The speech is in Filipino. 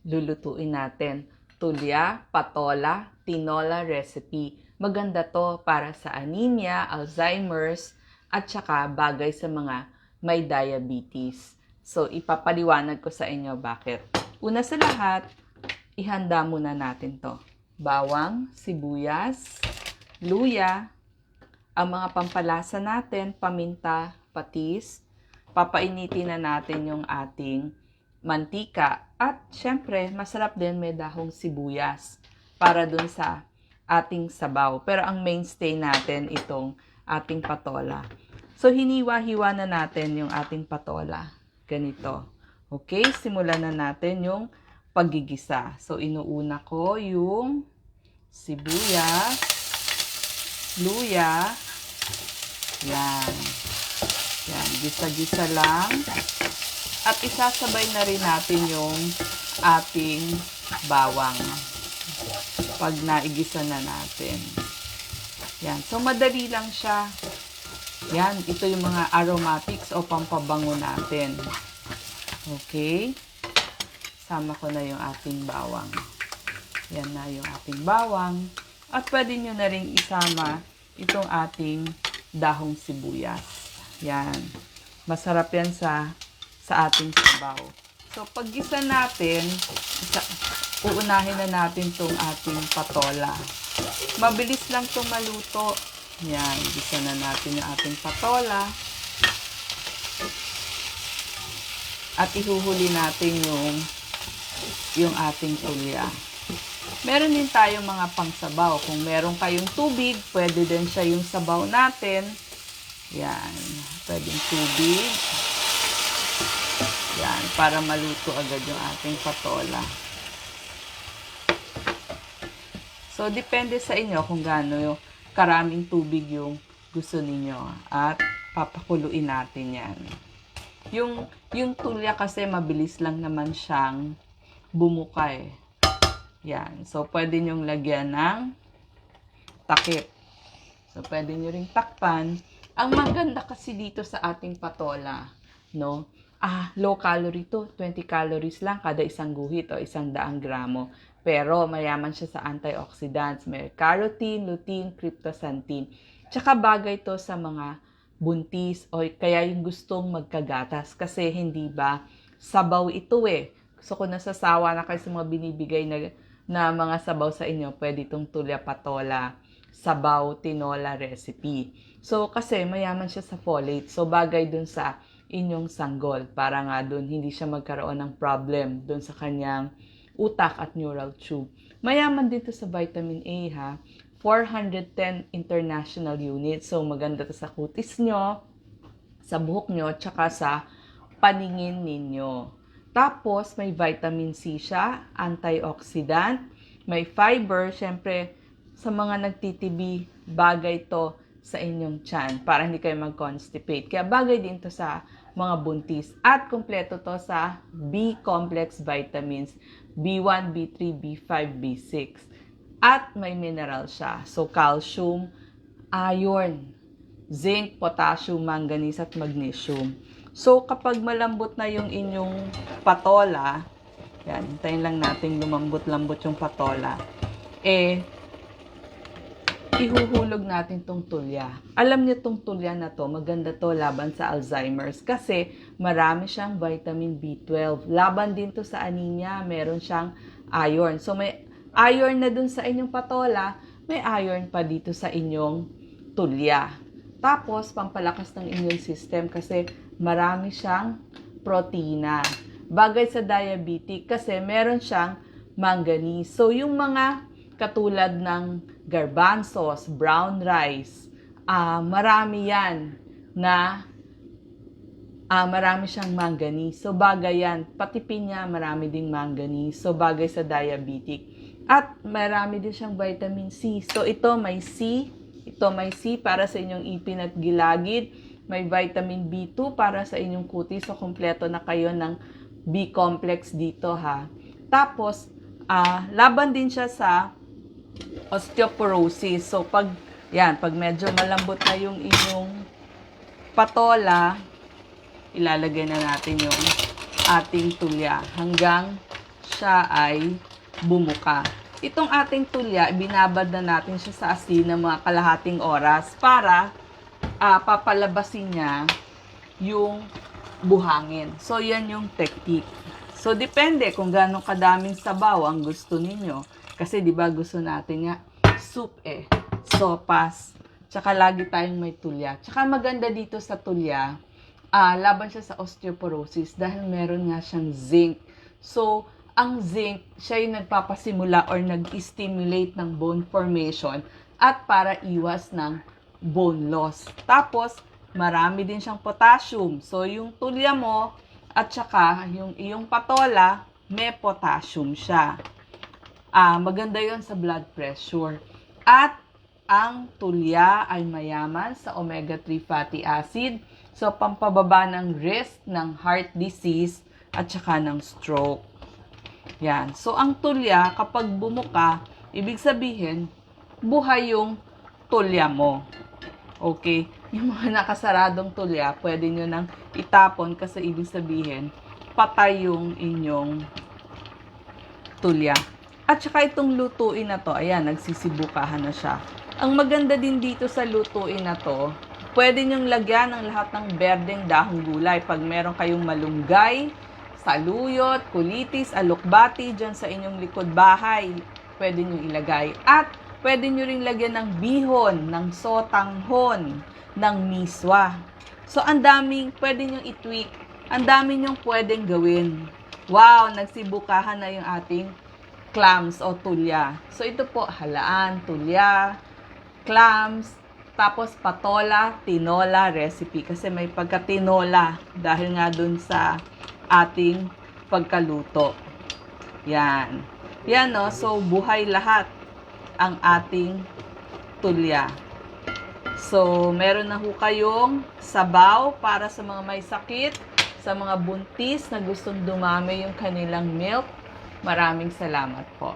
lulutuin natin. Tulya, patola, tinola recipe. Maganda to para sa anemia, Alzheimer's, at saka bagay sa mga may diabetes. So, ipapaliwanag ko sa inyo bakit. Una sa lahat, ihanda muna natin to. Bawang, sibuyas, luya, ang mga pampalasa natin, paminta, patis. Papainitin na natin yung ating mantika. At syempre, masarap din may dahong sibuyas para dun sa ating sabaw. Pero ang mainstay natin itong ating patola. So, hiniwa-hiwa na natin yung ating patola. Ganito. Okay, simulan na natin yung paggigisa. So, inuuna ko yung sibuyas, luya, yan. Yan, gisa-gisa lang. At isasabay na rin natin yung ating bawang. Pag naigisa na natin. Yan, so madali lang siya. Yan, ito yung mga aromatics o pampabango natin. Okay. Sama ko na yung ating bawang. Yan na yung ating bawang. At pwede nyo na rin isama itong ating dahong sibuyas. Yan. Masarap yan sa ating sabaw. So, paggisa natin, uunahin na natin itong ating patola. Mabilis lang itong maluto. Yan. Gisa na natin yung ating patola. At ihuhuli natin yung ating tulya. Meron din tayong mga pangsabaw. Kung meron kayong tubig, pwede din siya yung sabaw natin. Yan. Pwedeng tubig. Yan. Para maluto agad yung ating patola. So, depende sa inyo kung gaano karaming tubig yung gusto ninyo. At papakuluin natin yan. Yung tulya kasi mabilis lang naman siyang bumuka eh. Yan. So, pwede nyong lagyan ng takip. So, pwede nyo ring takpan. Ang maganda kasi dito sa ating patola, no? Low calorie to. 20 calories lang kada isang guhit o 100 gramo. Pero, mayaman siya sa antioxidants. May carotene, lutein, cryptozanthine. Tsaka bagay to sa mga buntis o kaya yung gustong magkagatas. Kasi hindi ba sabaw ito eh. So, kung nasasawa na kayo sa mga binibigay na mga sabaw sa inyo, pwede itong tulya patola, sabaw, tinola recipe. So, kasi mayaman siya sa folate. So, bagay dun sa inyong sanggol. Para nga dun, hindi siya magkaroon ng problem dun sa kanyang utak at neural tube. Mayaman dito sa vitamin A ha. 410 international units. So, maganda to sa kutis nyo, sa buhok nyo, tsaka sa paningin ninyo. Tapos, may vitamin C siya, antioxidant, may fiber, syempre, sa mga nagtitibi, bagay to sa inyong tiyan para hindi kayo mag-constipate. Kaya bagay din to sa mga buntis. At kompleto to sa B-complex vitamins, B1, B3, B5, B6. At may mineral siya. So, calcium, iron, zinc, potassium, manganese, at magnesium. So, kapag malambot na yung inyong patola, yan, hintayin lang natin lumambot-lambot yung patola, ihuhulog natin tong tulya. Alam niyo tong tulya na to, maganda to laban sa Alzheimer's kasi marami siyang vitamin B12. Laban din to sa anemia, meron siyang iron. So, may iron na dun sa inyong patola, may iron pa dito sa inyong tulya. Tapos, pampalakas ng immune system kasi marami siyang protina. Bagay sa diabetic kasi meron siyang manganese. So, yung mga katulad ng garbanzos, brown rice, marami yan na marami siyang manganese. So, bagay yan. Pati pinya, marami ding manganese. So, bagay sa diabetic. At marami din siyang vitamin C. So, ito may C. Ito may C para sa inyong ipin at gilagid. May vitamin B2 para sa inyong kutis. So, kompleto na kayo ng B-complex dito ha. Tapos, laban din siya sa osteoporosis. So, pag medyo malambot na yung inyong patola, ilalagay na natin yung ating tulya hanggang siya ay bumuka. Itong ating tulya, binabad na natin siya sa asin ng mga kalahating oras para papalabasin niya yung buhangin. So, yan yung technique. So, depende kung gaano kadaming sabaw ang gusto ninyo. Kasi, di ba, gusto natin nga soup sopas. Tsaka lagi tayong may tulya. Tsaka maganda dito sa tulya, laban siya sa osteoporosis dahil meron nga siyang zinc. So, ang zinc, siya yung nagpapasimula or nag-stimulate ng bone formation at para iwas ng bone loss. Tapos, marami din siyang potassium. So, yung tulya mo at saka yung iyong patola, may potassium siya. Maganda yon sa blood pressure. At ang tulya ay mayaman sa omega-3 fatty acid. So, pampababa ng risk ng heart disease at saka ng stroke. Yan. So, ang tulya, kapag bumuka, ibig sabihin, buhay yung tulya mo. Okay? Yung mga nakasaradong tulya, pwede nyo nang itapon kasi ibig sabihin, patay yung inyong tulya. At saka itong lutuin na to, ayan, nagsisibukahan na siya. Ang maganda din dito sa lutuin na to, pwede nyong lagyan ng lahat ng berdeng dahong gulay. Pag meron kayong malunggay, saluyot, kulitis, alokbati dyan sa inyong likod bahay, pwede nyong ilagay. At pwede nyo ring lagyan ng bihon, ng sotanghon, ng miswa. So, ang daming pwede nyo i-tweak. Ang dami nyong pwedeng gawin. Wow, nagsibukahan na yung ating clams o tulya. So, ito po, halaan, tulya, clams, tapos patola, tinola recipe. Kasi may pagka-tinola dahil nga dun sa ating pagkaluto. Yan. Yan, no? So, buhay lahat ang ating tulya. So, meron na ho kayong sabaw para sa mga may sakit, sa mga buntis na gustong dumami yung kanilang milk. Maraming salamat po.